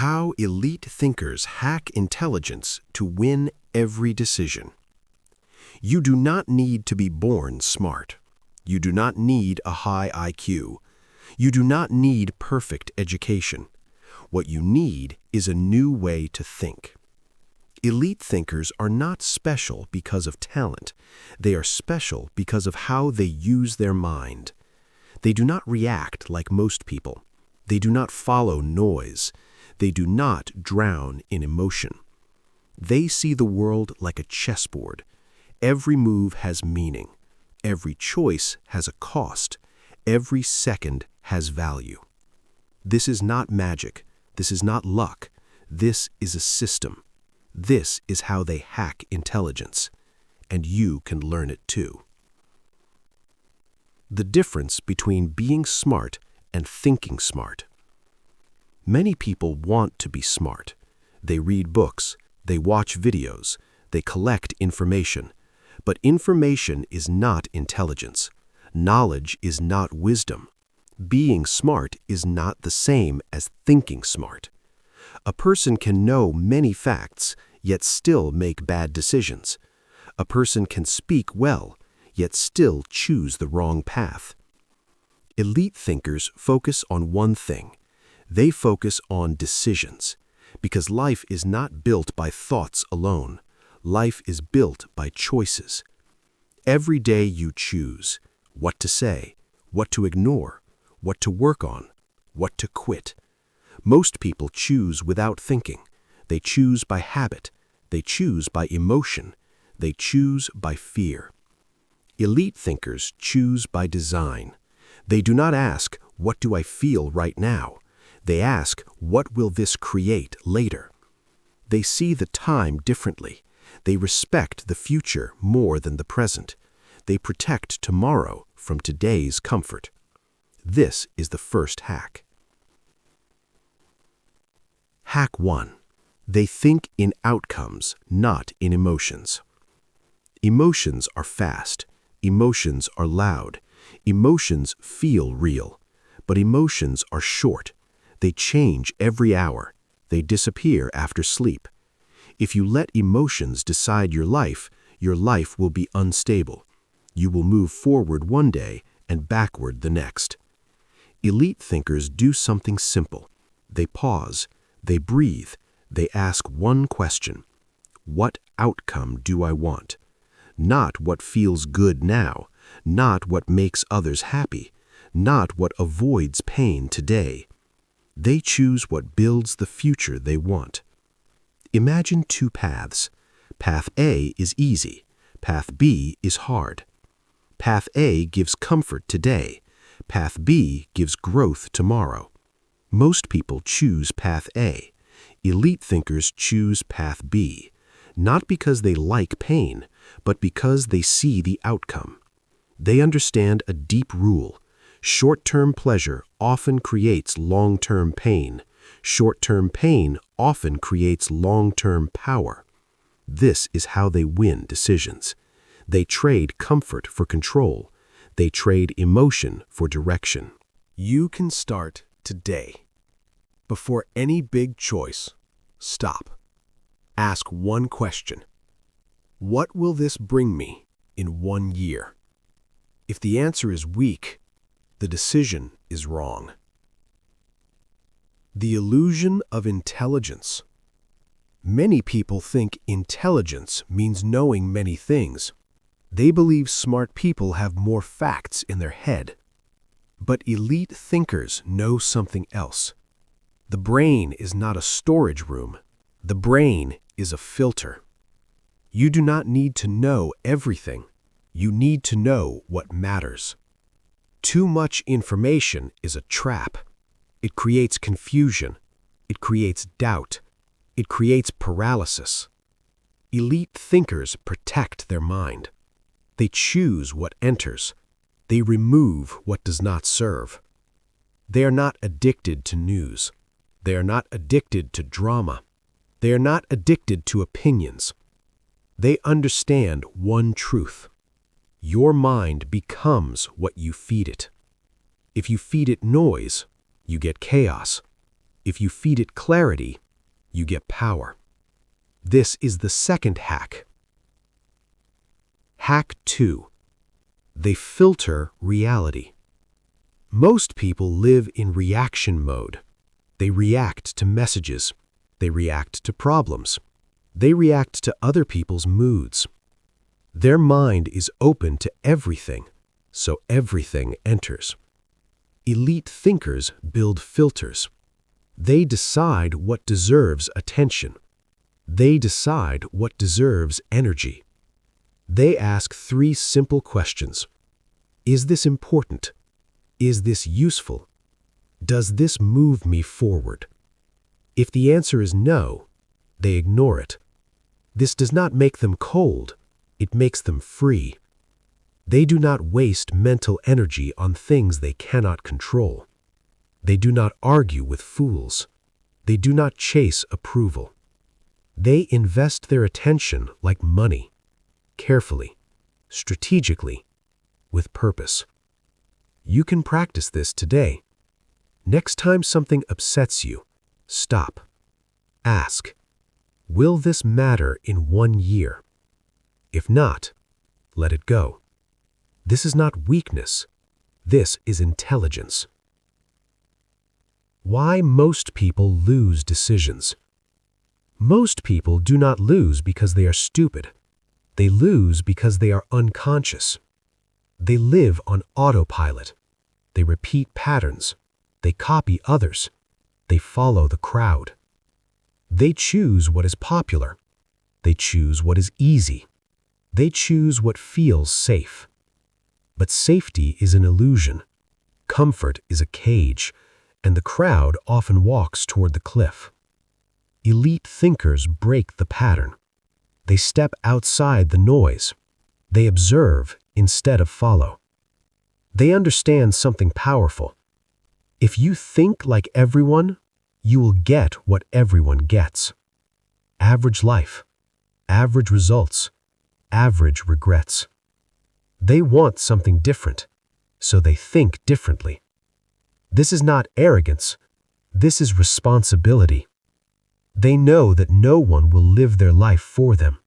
How elite thinkers hack intelligence to win every decision. You do not need to be born smart. You do not need a high IQ. You do not need perfect education. What you need is a new way to think. Elite thinkers are not special because of talent. They are special because of how they use their mind. They do not react like most people. They do not follow noise. They do not drown in emotion. They see the world like a chessboard. Every move has meaning. Every choice has a cost. Every second has value. This is not magic. This is not luck. This is a system. This is how they hack intelligence. And you can learn it too. The difference between being smart and thinking smart. Many people want to be smart. They read books, they watch videos, they collect information. But information is not intelligence. Knowledge is not wisdom. Being smart is not the same as thinking smart. A person can know many facts, yet still make bad decisions. A person can speak well, yet still choose the wrong path. Elite thinkers focus on one thing. They focus on decisions, because life is not built by thoughts alone. Life is built by choices. Every day you choose what to say, what to ignore, what to work on, what to quit. Most people choose without thinking. They choose by habit. They choose by emotion. They choose by fear. Elite thinkers choose by design. They do not ask, "What do I feel right now?" They ask, "What will this create later?" They see the time differently. They respect the future more than the present. They protect tomorrow from today's comfort. This is the first hack. Hack 1. They think in outcomes, not in emotions. Emotions are fast. Emotions are loud. Emotions feel real. But emotions are short. They change every hour. They disappear after sleep. If you let emotions decide your life will be unstable. You will move forward one day and backward the next. Elite thinkers do something simple. They pause. They breathe. They ask one question. What outcome do I want? Not what feels good now. Not what makes others happy. Not what avoids pain today. They choose what builds the future they want. Imagine two paths. Path A is easy. Path B is hard. Path A gives comfort today. Path B gives growth tomorrow. Most people choose Path A. Elite thinkers choose Path B, not because they like pain, but because they see the outcome. They understand a deep rule. Short-term pleasure often creates long-term pain. Short-term pain often creates long-term power. This is how they win decisions. They trade comfort for control. They trade emotion for direction. You can start today. Before any big choice, stop. Ask one question. What will this bring me in 1 year? If the answer is weak, the decision is wrong. The illusion of intelligence. Many people think intelligence means knowing many things. They believe smart people have more facts in their head. But elite thinkers know something else. The brain is not a storage room. The brain is a filter. You do not need to know everything. You need to know what matters. Too much information is a trap. It creates confusion. It creates doubt. It creates paralysis. Elite thinkers protect their mind. They choose what enters. They remove what does not serve. They are not addicted to news. They are not addicted to drama. They are not addicted to opinions. They understand one truth. Your mind becomes what you feed it. If you feed it noise, you get chaos. If you feed it clarity, you get power. This is the second hack. Hack 2. They filter reality. Most people live in reaction mode. They react to messages. They react to problems. They react to other people's moods. Their mind is open to everything, so everything enters. Elite thinkers build filters. They decide what deserves attention. They decide what deserves energy. They ask 3 simple questions. Is this important? Is this useful? Does this move me forward? If the answer is no, they ignore it. This does not make them cold, it makes them free. They do not waste mental energy on things they cannot control. They do not argue with fools. They do not chase approval. They invest their attention like money, carefully, strategically, with purpose. You can practice this today. Next time something upsets you, stop. Ask, will this matter in 1 year? If not, let it go. This is not weakness. This is intelligence. Why most people lose decisions. Most people do not lose because they are stupid. They lose because they are unconscious. They live on autopilot. They repeat patterns. They copy others. They follow the crowd. They choose what is popular. They choose what is easy. They choose what feels safe. But safety is an illusion. Comfort is a cage, and the crowd often walks toward the cliff. Elite thinkers break the pattern. They step outside the noise. They observe instead of follow. They understand something powerful. If you think like everyone, you will get what everyone gets. Average life, average results, average regrets. They want something different, so they think differently. This is not arrogance. This is responsibility. They know that no one will live their life for them.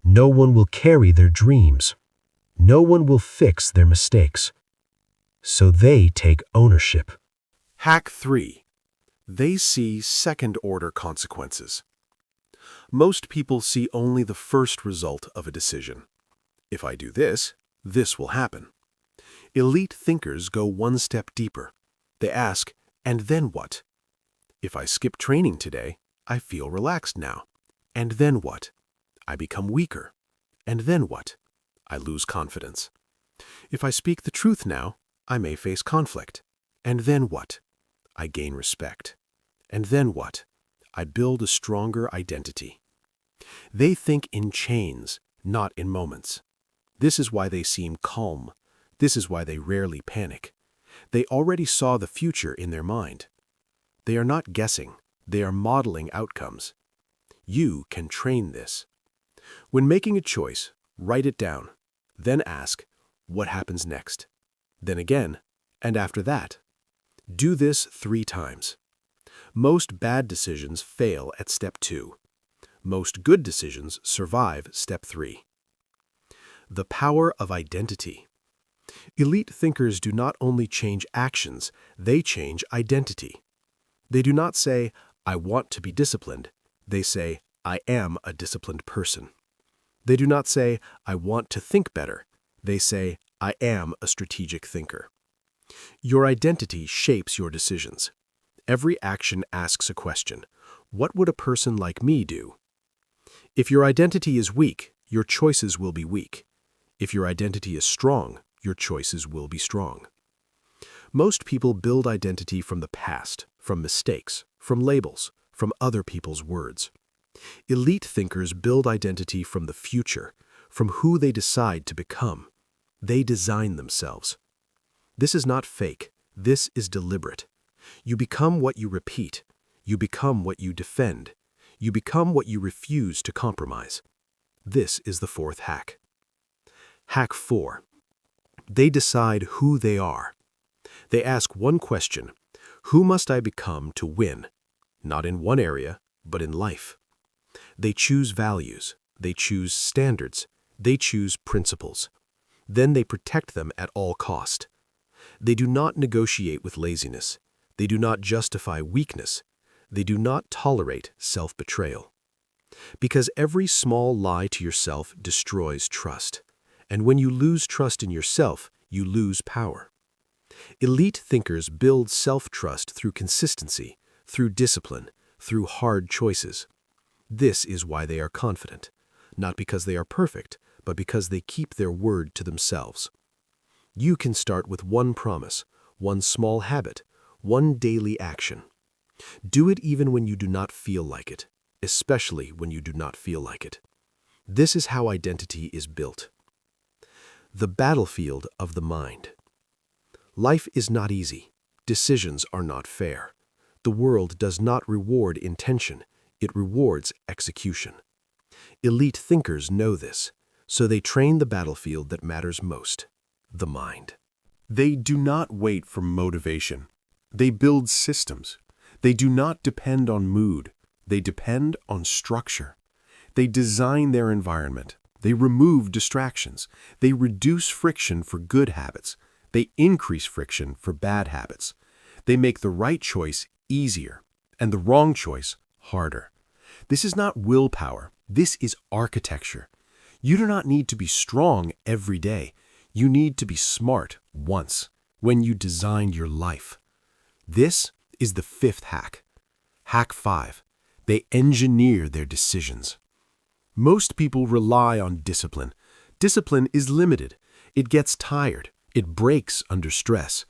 No one will carry their dreams. No one will fix their mistakes. So they take ownership. Hack 3. They see second-order consequences. Most people see only the first result of a decision. If I do this, this will happen. Elite thinkers go 1 step deeper. They ask, and then what? If I skip training today, I feel relaxed now. And then what? I become weaker. And then what? I lose confidence. If I speak the truth now, I may face conflict. And then what? I gain respect. And then what? I build a stronger identity. They think in chains, not in moments. This is why they seem calm. This is why they rarely panic. They already saw the future in their mind. They are not guessing. They are modeling outcomes. You can train this. When making a choice, write it down. Then ask, what happens next? Then again, and after that. Do this 3 times. Most bad decisions fail at step 2. Most good decisions survive step 3. The power of identity. Elite thinkers do not only change actions, they change identity. They do not say, I want to be disciplined. They say, I am a disciplined person. They do not say, I want to think better. They say, I am a strategic thinker. Your identity shapes your decisions. Every action asks a question. What would a person like me do? If your identity is weak, your choices will be weak. If your identity is strong, your choices will be strong. Most people build identity from the past, from mistakes, from labels, from other people's words. Elite thinkers build identity from the future, from who they decide to become. They design themselves. This is not fake. This is deliberate. You become what you repeat. You become what you defend. You become what you refuse to compromise. This is the 4th hack. Hack 4. They decide who they are. They ask one question: who must I become to win? not in one area, but in life. They choose values, they choose standards, they choose principles. Then they protect them at all cost. They do not negotiate with laziness. They do not justify weakness. They do not tolerate self-betrayal. Because every small lie to yourself destroys trust. And when you lose trust in yourself, you lose power. Elite thinkers build self-trust through consistency, through discipline, through hard choices. This is why they are confident, not because they are perfect, but because they keep their word to themselves. You can start with one promise, one small habit, one daily action. Do it even when you do not feel like it, especially when you do not feel like it. This is how identity is built. The battlefield of the mind. Life is not easy. Decisions are not fair. The world does not reward intention, it rewards execution. Elite thinkers know this, so they train the battlefield that matters most, the mind. They do not wait for motivation. They build systems. They do not depend on mood. They depend on structure. They design their environment. They remove distractions. They reduce friction for good habits. They increase friction for bad habits. They make the right choice easier and the wrong choice harder. This is not willpower. This is architecture. You do not need to be strong every day. You need to be smart once, when you designed your life. This is the fifth hack. Hack 5. They engineer their decisions. Most people rely on discipline. Discipline is limited. It gets tired. It breaks under stress.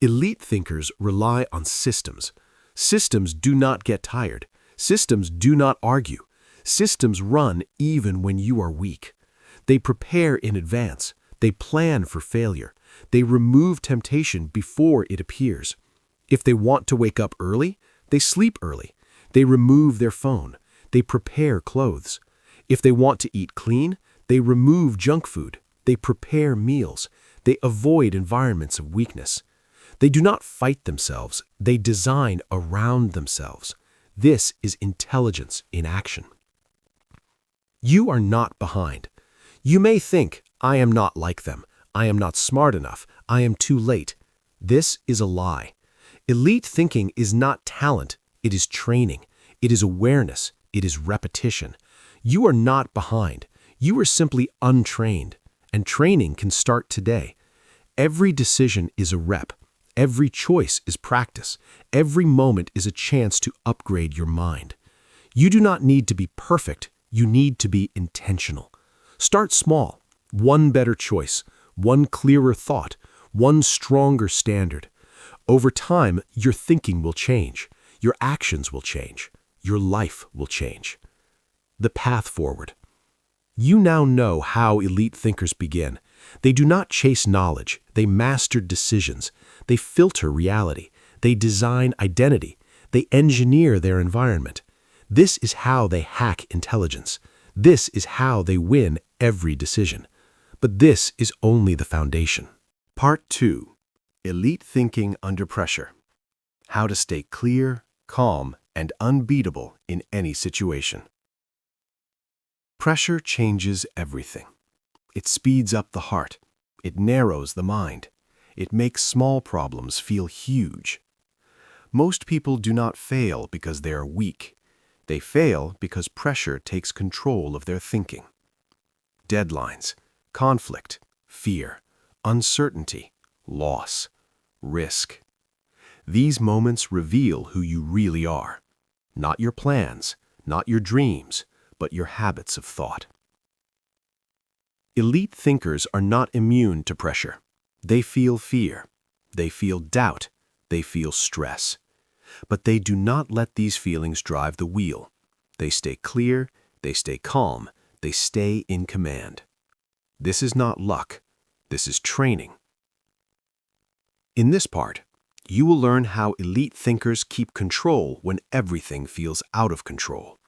Elite thinkers rely on systems. Systems do not get tired. Systems do not argue. Systems run even when you are weak. They prepare in advance. They plan for failure. They remove temptation before it appears. If they want to wake up early, they sleep early. They remove their phone. They prepare clothes. If they want to eat clean, they remove junk food. They prepare meals. They avoid environments of weakness. They do not fight themselves. They design around themselves. This is intelligence in action. You are not behind. You may think, I am not like them. I am not smart enough. I am too late. This is a lie. Elite thinking is not talent. It is training. It is awareness. It is repetition. You are not behind. You are simply untrained. And training can start today. Every decision is a rep. Every choice is practice. Every moment is a chance to upgrade your mind. You do not need to be perfect. You need to be intentional. Start small. One better choice, one clearer thought, one stronger standard. Over time, your thinking will change. Your actions will change. Your life will change. The path forward. You now know how elite thinkers begin. They do not chase knowledge. They master decisions. They filter reality. They design identity. They engineer their environment. This is how they hack intelligence. This is how they win every decision. But this is only the foundation. Part 2. Elite Thinking Under Pressure. How to stay clear, calm, and unbeatable in any situation. Pressure changes everything. It speeds up the heart. It narrows the mind. It makes small problems feel huge. Most people do not fail because they are weak. They fail because pressure takes control of their thinking. Deadlines, conflict, fear, uncertainty, loss, risk. These moments reveal who you really are. Not your plans, not your dreams, but your habits of thought. Elite thinkers are not immune to pressure. They feel fear. They feel doubt. They feel stress. But they do not let these feelings drive the wheel. They stay clear. They stay calm. They stay in command. This is not luck. This is training. In this part, you will learn how elite thinkers keep control when everything feels out of control.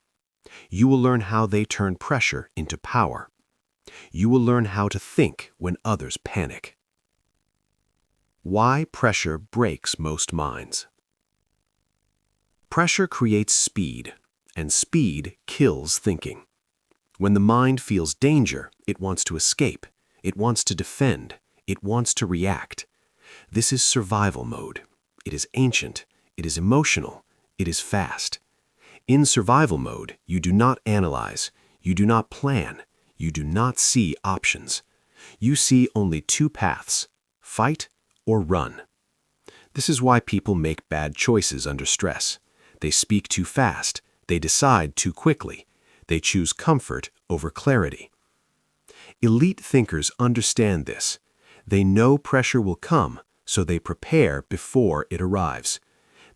You will learn how they turn pressure into power. You will learn how to think when others panic. Why pressure breaks most minds. Pressure creates speed, and speed kills thinking. When the mind feels danger, it wants to escape, it wants to defend, it wants to react. This is survival mode. It is ancient, it is emotional, it is fast. In survival mode, you do not analyze, you do not plan, you do not see options. You see only two paths: fight or run. This is why people make bad choices under stress. They speak too fast, they decide too quickly, they choose comfort over clarity. Elite thinkers understand this. They know pressure will come, so they prepare before it arrives.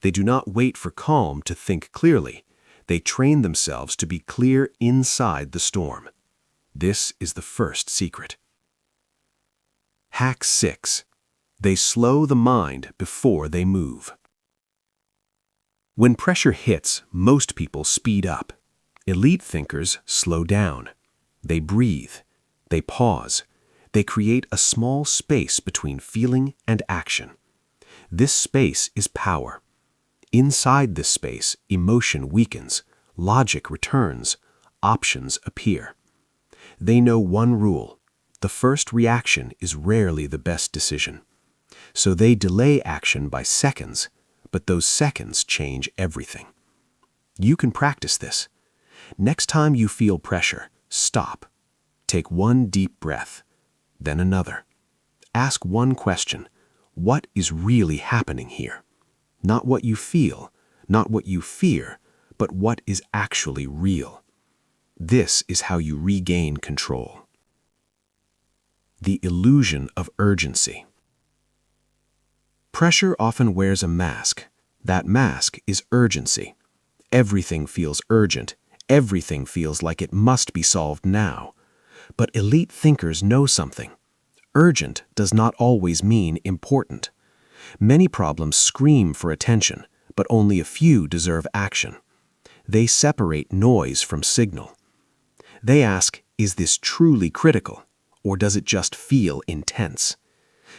They do not wait for calm to think clearly. They train themselves to be clear inside the storm. This is the first secret. Hack 6. They slow the mind before they move. When pressure hits, most people speed up. Elite thinkers slow down. They breathe. They pause. They create a small space between feeling and action. This space is power. Inside this space, emotion weakens, logic returns, options appear. They know one rule: the first reaction is rarely the best decision. So they delay action by seconds, but those seconds change everything. You can practice this. Next time you feel pressure, stop. Take one deep breath, then another. Ask one question: what is really happening here? Not what you feel, not what you fear, but what is actually real. This is how you regain control. The illusion of urgency. Pressure often wears a mask. That mask is urgency. Everything feels urgent. Everything feels like it must be solved now. But elite thinkers know something. Urgent does not always mean important. Many problems scream for attention, but only a few deserve action. They separate noise from signal. They ask, is this truly critical, or does it just feel intense?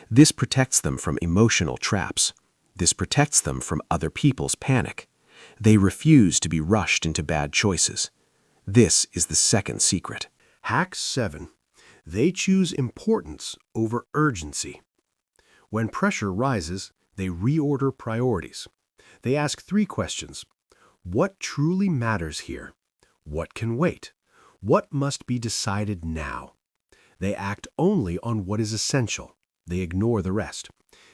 This protects them from emotional traps. This protects them from other people's panic. They refuse to be rushed into bad choices. This is the second secret. Hack 7. They choose importance over urgency. When pressure rises, they reorder priorities. They ask 3 questions. What truly matters here? What can wait? What must be decided now? They act only on what is essential. They ignore the rest.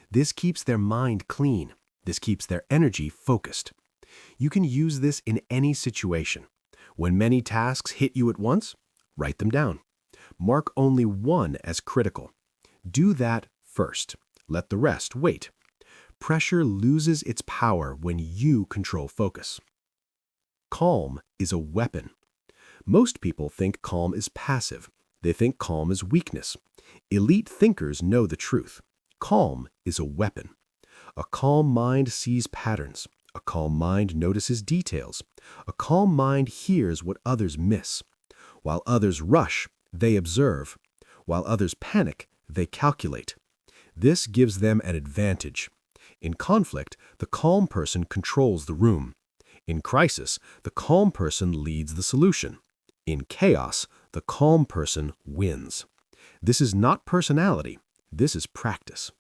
This keeps their mind clean. This keeps their energy focused. You can use this in any situation. When many tasks hit you at once, write them down. Mark only one as critical. Do that first. Let the rest wait. Pressure loses its power when you control focus. Calm is a weapon. Most people think calm is passive. They think calm is weakness. Elite thinkers know the truth. Calm is a weapon. A calm mind sees patterns. A calm mind notices details. A calm mind hears what others miss. While others rush, they observe. While others panic, they calculate. This gives them an advantage. In conflict, the calm person controls the room. In crisis, the calm person leads the solution. In chaos, the calm person wins. This is not personality. This is practice.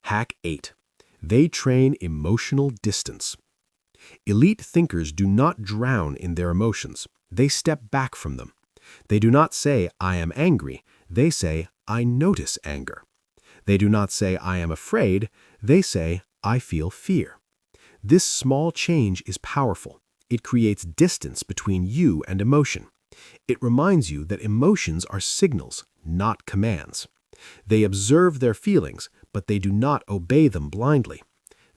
Hack 8. They train emotional distance. Elite thinkers do not drown in their emotions. They step back from them. They do not say, I am angry. They say, I notice anger. They do not say, I am afraid. They say, I feel fear. This small change is powerful. It creates distance between you and emotion. It reminds you that emotions are signals, not commands. They observe their feelings, but they do not obey them blindly.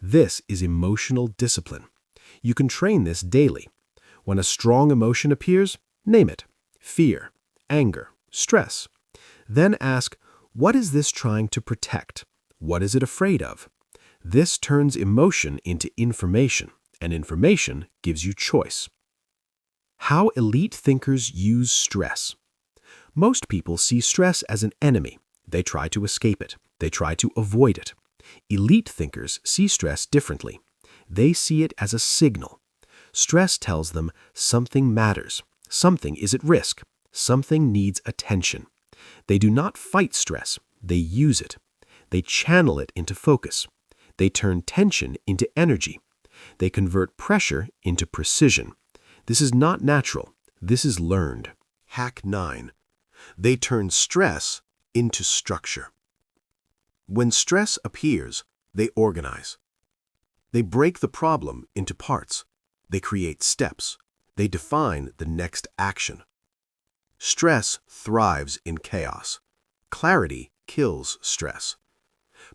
This is emotional discipline. You can train this daily. When a strong emotion appears, name it: fear, anger, stress. Then ask, what is this trying to protect? What is it afraid of? This turns emotion into information, and information gives you choice. How elite thinkers use stress. Most people see stress as an enemy. They try to escape it. They try to avoid it. Elite thinkers see stress differently. They see it as a signal. Stress tells them something matters, something is at risk, something needs attention. They do not fight stress, they use it. They channel it into focus. They turn tension into energy. They convert pressure into precision. This is not natural. This is learned. Hack 9. They turn stress into structure. When stress appears, they organize. They break the problem into parts. They create steps. They define the next action. Stress thrives in chaos. Clarity kills stress.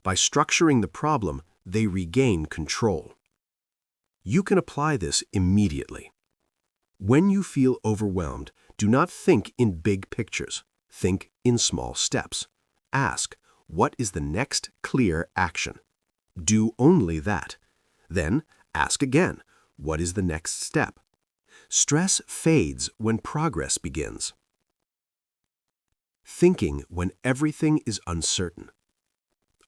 By structuring the problem, they regain control. You can apply this immediately. When you feel overwhelmed, do not think in big pictures. Think in small steps. Ask, what is the next clear action? Do only that. Then ask again, what is the next step? Stress fades when progress begins. Thinking when everything is uncertain.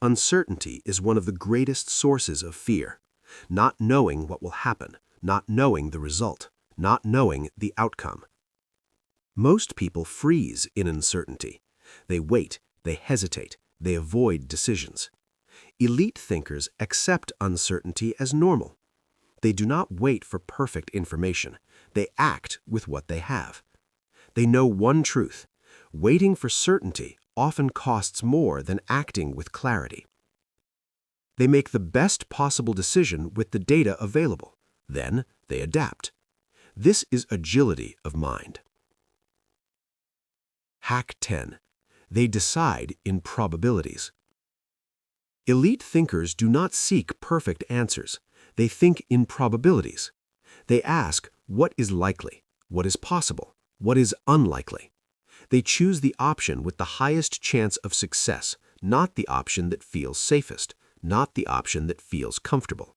Uncertainty is one of the greatest sources of fear. Not knowing what will happen, not knowing the result, not knowing the outcome. Most people freeze in uncertainty. They wait, they hesitate, they avoid decisions. Elite thinkers accept uncertainty as normal. They do not wait for perfect information. They act with what they have. They know one truth. Waiting for certainty often costs more than acting with clarity. They make the best possible decision with the data available. Then they adapt. This is agility of mind. Hack 10. They decide in probabilities. Elite thinkers do not seek perfect answers. They think in probabilities. They ask what is likely, what is possible, what is unlikely. They choose the option with the highest chance of success, not the option that feels safest, not the option that feels comfortable.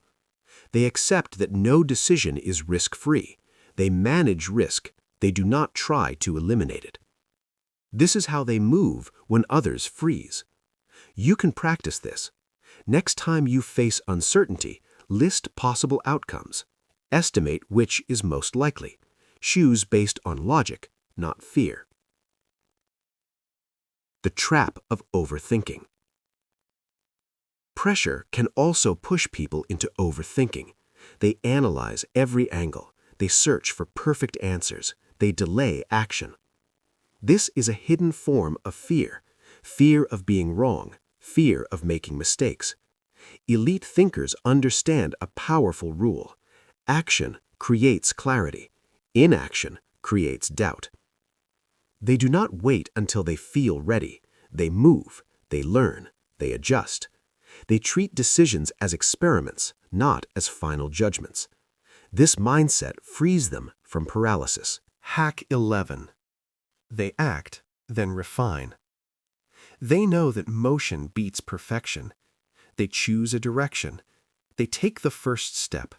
They accept that no decision is risk-free. They manage risk. They do not try to eliminate it. This is how they move when others freeze. You can practice this. Next time you face uncertainty, list possible outcomes. Estimate which is most likely. Choose based on logic, not fear. The trap of overthinking. Pressure can also push people into overthinking. They analyze every angle. They search for perfect answers. They delay action. This is a hidden form of fear. Fear of being wrong. Fear of making mistakes. Elite thinkers understand a powerful rule. Action creates clarity. Inaction creates doubt. They do not wait until they feel ready. They move. They learn. They adjust. They treat decisions as experiments, not as final judgments. This mindset frees them from paralysis. Hack 11. They act, then refine. They know that motion beats perfection. They choose a direction. They take the first step.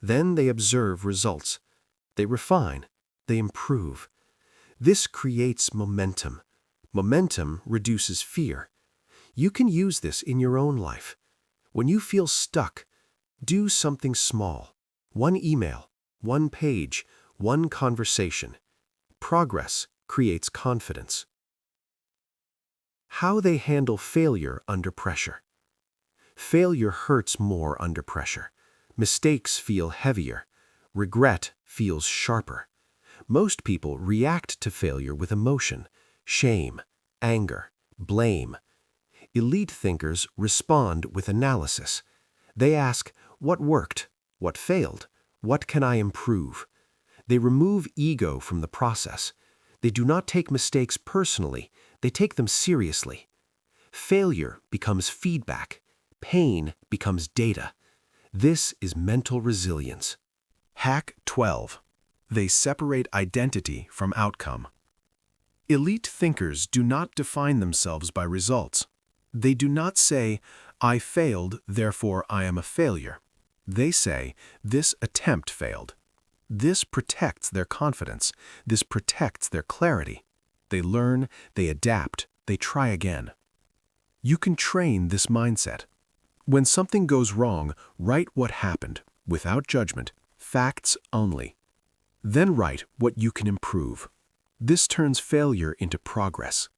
Then they observe results. They refine. They improve. This creates momentum. Momentum reduces fear. You can use this in your own life. When you feel stuck, do something small. One email, one page, one conversation. Progress creates confidence. How they handle failure under pressure. Failure hurts more under pressure. Mistakes feel heavier. Regret feels sharper. Most people react to failure with emotion, shame, anger, blame. Elite thinkers respond with analysis. They ask, what worked? What failed? What can I improve? They remove ego from the process. They do not take mistakes personally. They take them seriously. Failure becomes feedback. Pain becomes data. This is mental resilience. Hack 12. They separate identity from outcome. Elite thinkers do not define themselves by results. They do not say, I failed, therefore I am a failure. They say, this attempt failed. This protects their confidence. This protects their clarity. They learn, they adapt, they try again. You can train this mindset. When something goes wrong, write what happened. without judgment, facts only. Then write what you can improve. This turns failure into progress.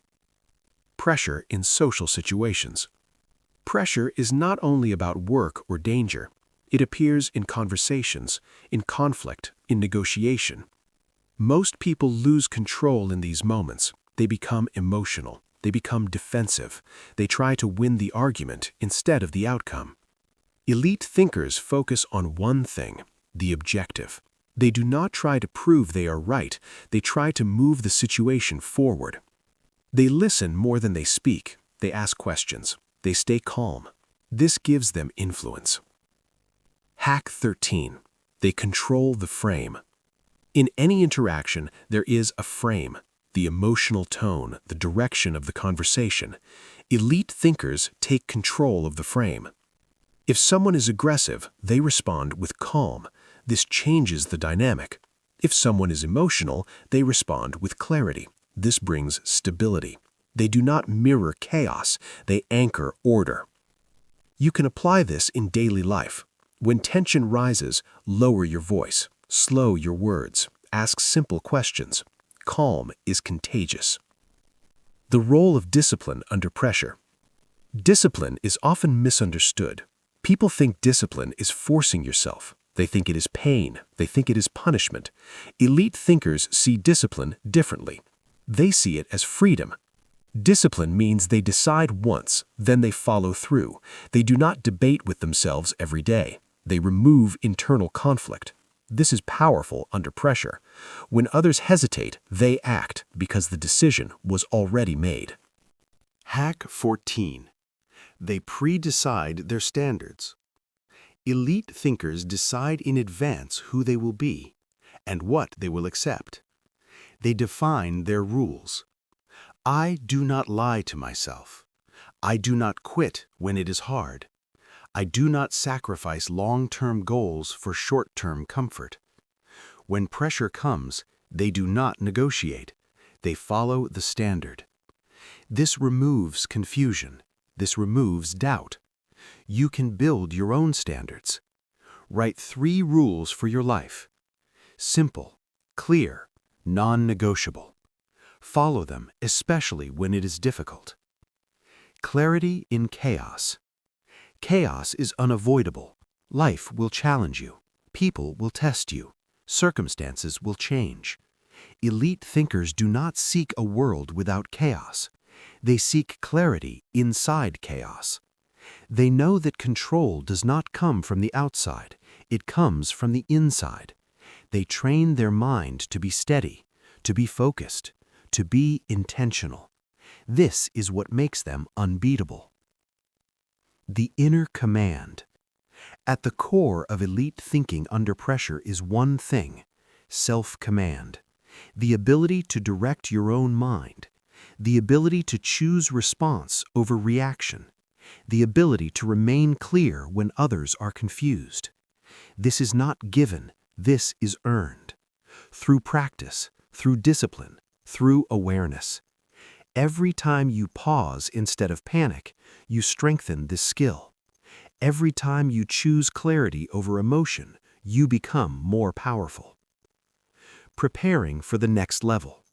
Pressure in social situations. Pressure is not only about work or danger. It appears in conversations, in conflict, in negotiation. Most people lose control in these moments. They become emotional. They become defensive. They try to win the argument instead of the outcome. Elite thinkers focus on one thing, the objective. They do not try to prove they are right. They try to move the situation forward. They listen more than they speak. They ask questions. They stay calm. This gives them influence. Hack 13. They control the frame. In any interaction, there is a frame, the emotional tone, the direction of the conversation. Elite thinkers take control of the frame. If someone is aggressive, they respond with calm. This changes the dynamic. If someone is emotional, they respond with clarity. This brings stability. They do not mirror chaos, they anchor order. You can apply this in daily life. When tension rises, lower your voice, slow your words, ask simple questions. Calm is contagious. The role of discipline under pressure. Discipline is often misunderstood. People think discipline is forcing yourself. They think it is pain. They think it is punishment. Elite thinkers see discipline differently. They see it as freedom. Discipline means they decide once, then they follow through. They do not debate with themselves every day. They remove internal conflict. This is powerful under pressure. When others hesitate, they act because the decision was already made. Hack 14. They pre-decide their standards. Elite thinkers decide in advance who they will be and what they will accept. They define their rules. I do not lie to myself. I do not quit when it is hard. I do not sacrifice long-term goals for short-term comfort. When pressure comes, they do not negotiate. They follow the standard. This removes confusion. This removes doubt. You can build your own standards. Write 3 rules for your life. Simple, clear, non-negotiable. Follow them, especially when it is difficult. Clarity in chaos. Chaos is unavoidable. Life will challenge you. People will test you. Circumstances will change. Elite thinkers do not seek a world without chaos. They seek clarity inside chaos. They know that control does not come from the outside. It comes from the inside. They train their mind to be steady, to be focused, to be intentional. This is what makes them unbeatable. The inner command. At the core of elite thinking under pressure is one thing: self-command. The ability to direct your own mind. The ability to choose response over reaction. The ability to remain clear when others are confused. This is not given, this is earned. Through practice, through discipline, through awareness. Every time you pause instead of panic, you strengthen this skill. Every time you choose clarity over emotion, you become more powerful. Preparing for the next level.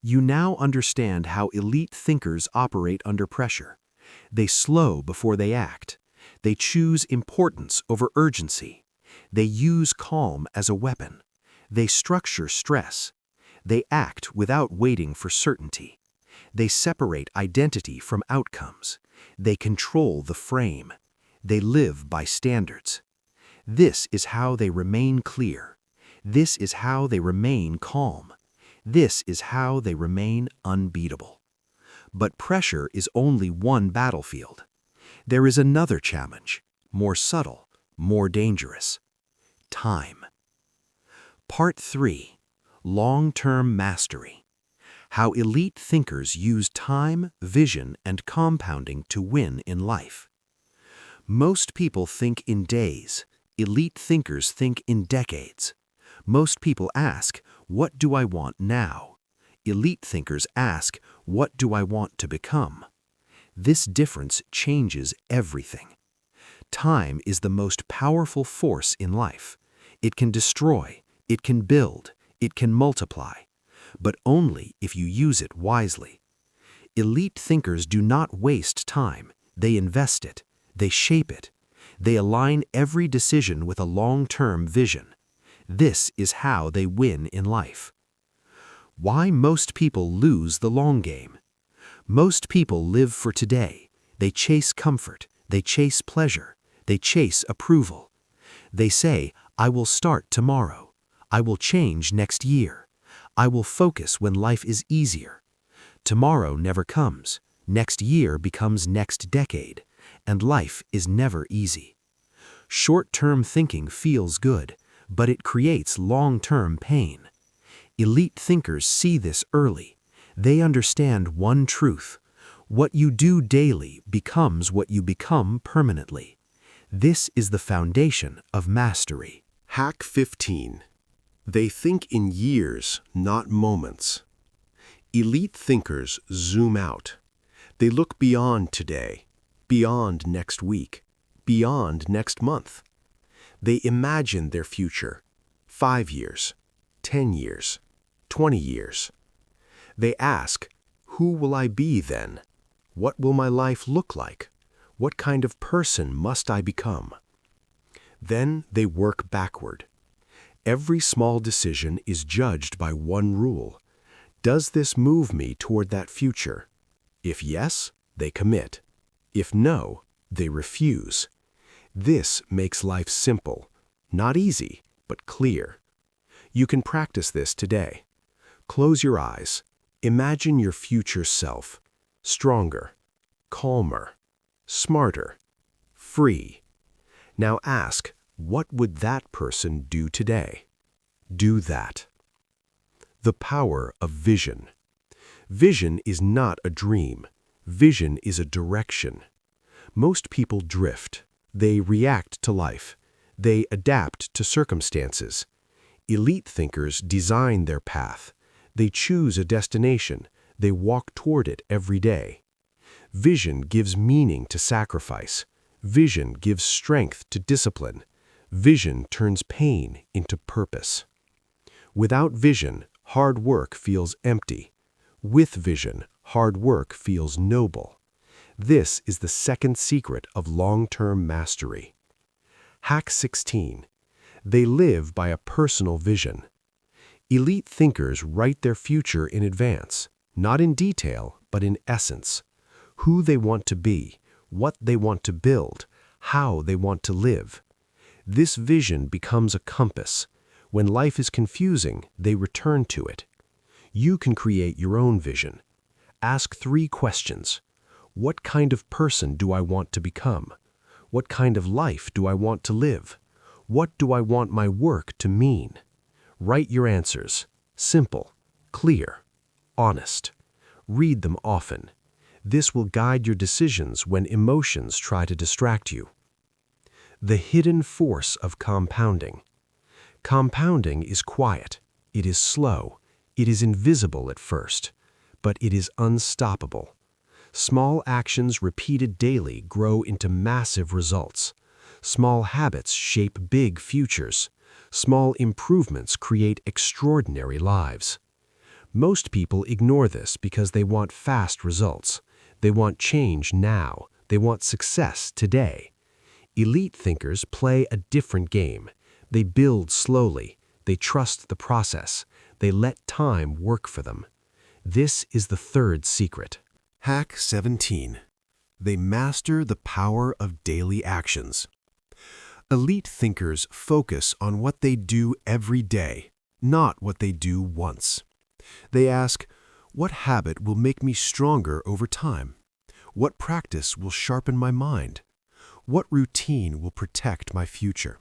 You now understand how elite thinkers operate under pressure. They slow before they act. They choose importance over urgency. They use calm as a weapon. They structure stress. They act without waiting for certainty. They separate identity from outcomes. They control the frame. They live by standards. This is how they remain clear. This is how they remain calm. This is how they remain unbeatable. But pressure is only one battlefield. There is another challenge, more subtle, more dangerous: time. Part 3. Long-term mastery. How elite thinkers use time, vision, and compounding to win in life. Most people think in days. Elite thinkers think in decades. Most people ask, what do I want now? Elite thinkers ask, what do I want to become? This difference changes everything. Time is the most powerful force in life. It can destroy, it can build, it can multiply, but only if you use it wisely. Elite thinkers do not waste time. They invest it. They shape it. They align every decision with a long-term vision. This is how they win in life. Why most people lose the long game? Most people live for today. They chase comfort. They chase pleasure. They chase approval. They say, I will start tomorrow. I will change next year. I will focus when life is easier. Tomorrow never comes. Next year becomes next decade. And life is never easy. Short-term thinking feels good, but it creates long-term pain. Elite thinkers see this early. They understand one truth. What you do daily becomes what you become permanently. This is the foundation of mastery. Hack 15. They think in years, not moments. Elite thinkers zoom out. They look beyond today, beyond next week, beyond next month. They imagine their future, 5 years, 10 years, 20 years. They ask, who will I be then? What will my life look like? What kind of person must I become? Then they work backward. Every small decision is judged by one rule. Does this move me toward that future? If yes, they commit. If no, they refuse. This makes life simple, not easy, but clear. You can practice this today. Close your eyes. Imagine your future self, stronger, calmer, smarter, free. Now ask, what would that person do today? Do that. The power of vision. Vision is not a dream. Vision is a direction. Most people drift. They react to life. They adapt to circumstances. Elite thinkers design their path. They choose a destination. They walk toward it every day. Vision gives meaning to sacrifice. Vision gives strength to discipline. Vision turns pain into purpose. Without vision, hard work feels empty. With vision, hard work feels noble. This is the second secret of long-term mastery. Hack 16. They live by a personal vision. Elite thinkers write their future in advance, not in detail, but in essence. Who they want to be, what they want to build, how they want to live. This vision becomes a compass. When life is confusing, they return to it. You can create your own vision. Ask 3 questions. What kind of person do I want to become? What kind of life do I want to live? What do I want my work to mean? Write your answers. Simple, clear, honest. Read them often. This will guide your decisions when emotions try to distract you. The hidden force of compounding. Compounding is quiet. It is slow. It is invisible at first, but it is unstoppable. Small actions repeated daily grow into massive results. Small habits shape big futures. Small improvements create extraordinary lives. Most people ignore this because they want fast results. They want change now. They want success today. Elite thinkers play a different game. They build slowly. They trust the process. They let time work for them. This is the third secret. Hack 17. They master the power of daily actions. Elite thinkers focus on what they do every day, not what they do once. They ask, what habit will make me stronger over time? What practice will sharpen my mind? What routine will protect my future?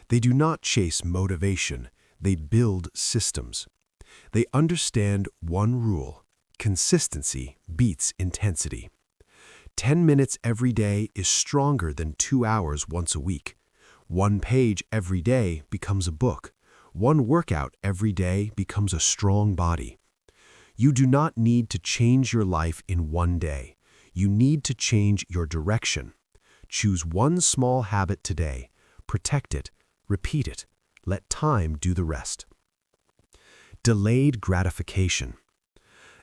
They do not chase motivation. They build systems. They understand one rule. Consistency beats intensity. 10 minutes every day is stronger than 2 hours once a week. 1 page every day becomes a book. 1 workout every day becomes a strong body. You do not need to change your life in 1 day. You need to change your direction. Choose one small habit today. Protect it. Repeat it. Let time do the rest. Delayed gratification.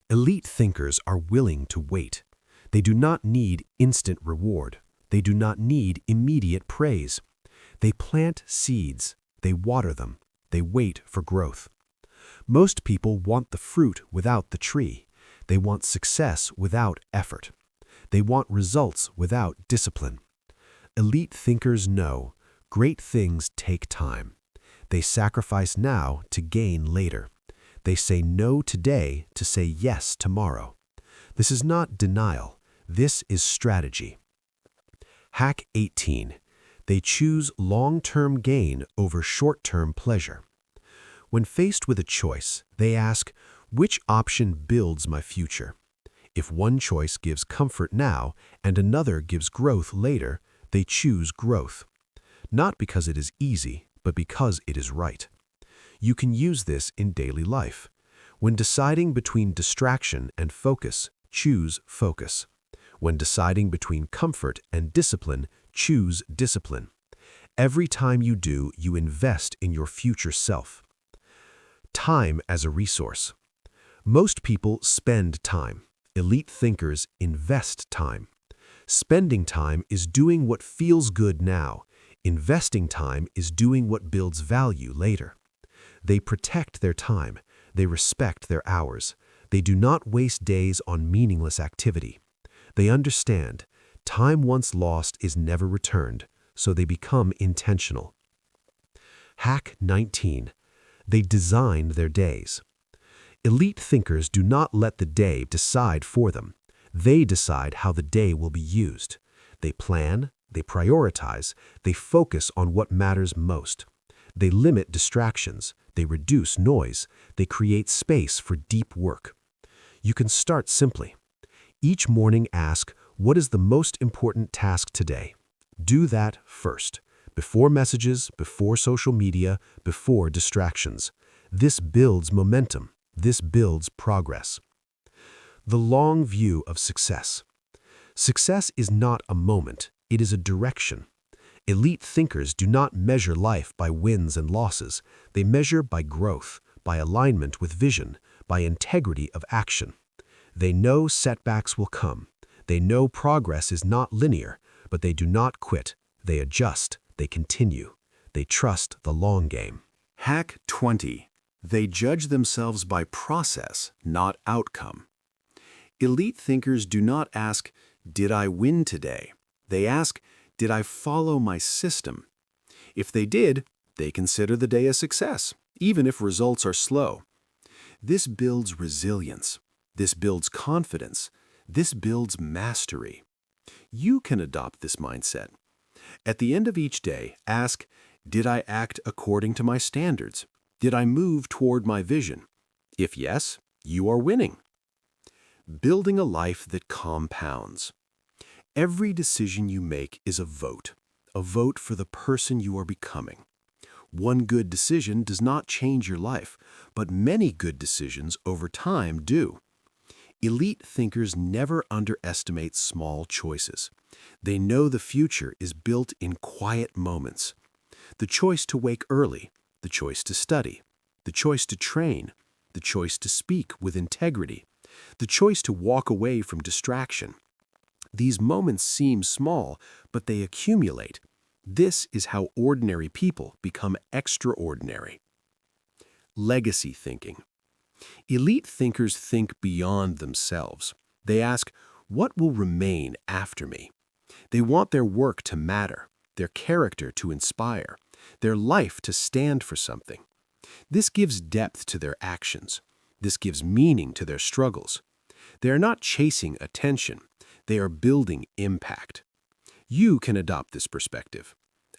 Elite thinkers are willing to wait. They do not need instant reward. They do not need immediate praise. They plant seeds. They water them. They wait for growth. Most people want the fruit without the tree. They want success without effort. They want results without discipline. Elite thinkers know great things take time. They sacrifice now to gain later. They say no today to say yes tomorrow. This is not denial. This is strategy. Hack 18. They choose long-term gain over short-term pleasure. When faced with a choice, they ask, which option builds my future? If one choice gives comfort now and another gives growth later, they choose growth. Not because it is easy, but because it is right. You can use this in daily life. When deciding between distraction and focus, choose focus. When deciding between comfort and discipline, choose discipline. Every time you do, you invest in your future self. Time as a resource. Most people spend time. Elite thinkers invest time. Spending time is doing what feels good now. Investing time is doing what builds value later. They protect their time. They respect their hours. They do not waste days on meaningless activity. They understand time once lost is never returned, so they become intentional. Hack 19. They design their days. Elite thinkers do not let the day decide for them. They decide how the day will be used. They plan, they prioritize, they focus on what matters most. They limit distractions, they reduce noise, they create space for deep work. You can start simply. Each morning ask, what is the most important task today? Do that first, before messages, before social media, before distractions. This builds momentum. This builds progress. The long view of success. Success is not a moment, it is a direction. Elite thinkers do not measure life by wins and losses. They measure by growth, by alignment with vision, by integrity of action. They know setbacks will come. They know progress is not linear, but they do not quit. They adjust. They continue. They trust the long game. Hack 20. They judge themselves by process, not outcome. Elite thinkers do not ask, did I win today? They ask, did I follow my system? If they did, they consider the day a success, even if results are slow. This builds resilience. This builds confidence. This builds mastery. You can adopt this mindset. At the end of each day, ask, did I act according to my standards? Did I move toward my vision? If yes, you are winning. Building a life that compounds. Every decision you make is a vote for the person you are becoming. One good decision does not change your life, but many good decisions over time do. Elite thinkers never underestimate small choices. They know the future is built in quiet moments. The choice to wake early, the choice to study, the choice to train, the choice to speak with integrity, the choice to walk away from distraction. These moments seem small, but they accumulate. This is how ordinary people become extraordinary. Legacy thinking. Elite thinkers think beyond themselves. They ask, what will remain after me? They want their work to matter, their character to inspire, their life to stand for something. This gives depth to their actions. This gives meaning to their struggles. They are not chasing attention. They are building impact. You can adopt this perspective.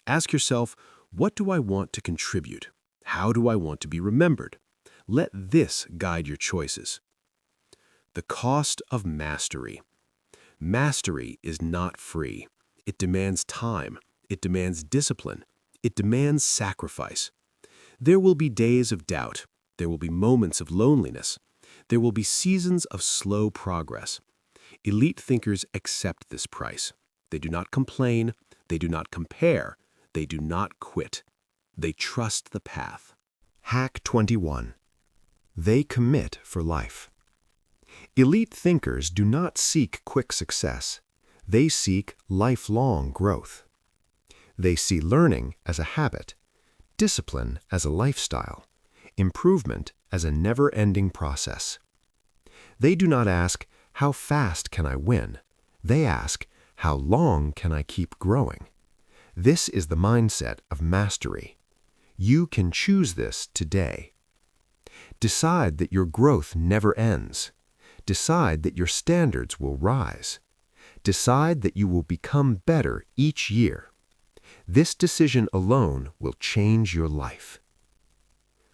Ask yourself, what do I want to contribute? How do I want to be remembered? Let this guide your choices. The cost of mastery. Mastery is not free. It demands time. It demands discipline. It demands sacrifice. There will be days of doubt. There will be moments of loneliness. There will be seasons of slow progress. Elite thinkers accept this price. They do not complain. They do not compare. They do not quit. They trust the path. Hack 21. They commit for life. Elite thinkers do not seek quick success. They seek lifelong growth. They see learning as a habit, discipline as a lifestyle, improvement as a never-ending process. They do not ask, how fast can I win? They ask, how long can I keep growing? This is the mindset of mastery. You can choose this today. Decide that your growth never ends. Decide that your standards will rise. Decide that you will become better each year. This decision alone will change your life.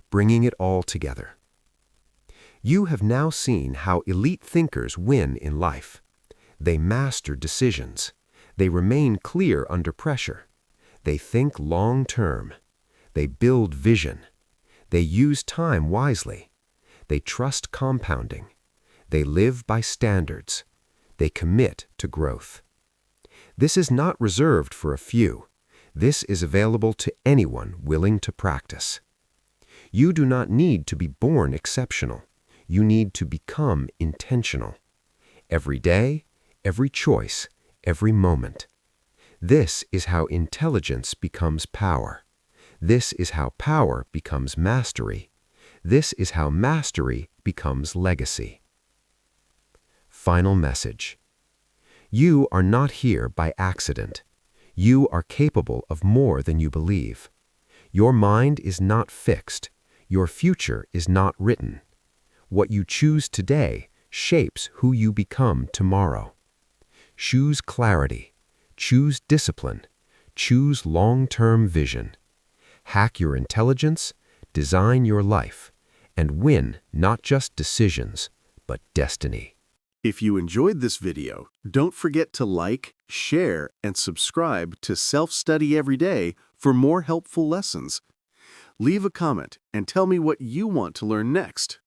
Bringing it all together. You have now seen how elite thinkers win in life. They master decisions. They remain clear under pressure. They think long-term. They build vision. They use time wisely. They trust compounding. They live by standards. They commit to growth. This is not reserved for a few. This is available to anyone willing to practice. You do not need to be born exceptional. You need to become intentional. Every day, every choice, every moment. This is how intelligence becomes power. This is how power becomes mastery. This is how mastery becomes legacy. Final message. You are not here by accident. You are capable of more than you believe. Your mind is not fixed. Your future is not written. What you choose today shapes who you become tomorrow. Choose clarity. Choose discipline. Choose long-term vision. Hack your intelligence, design your life, and win not just decisions, but destiny. If you enjoyed this video, don't forget to like, share, and subscribe to Self-Study Every Day for more helpful lessons. Leave a comment and tell me what you want to learn next.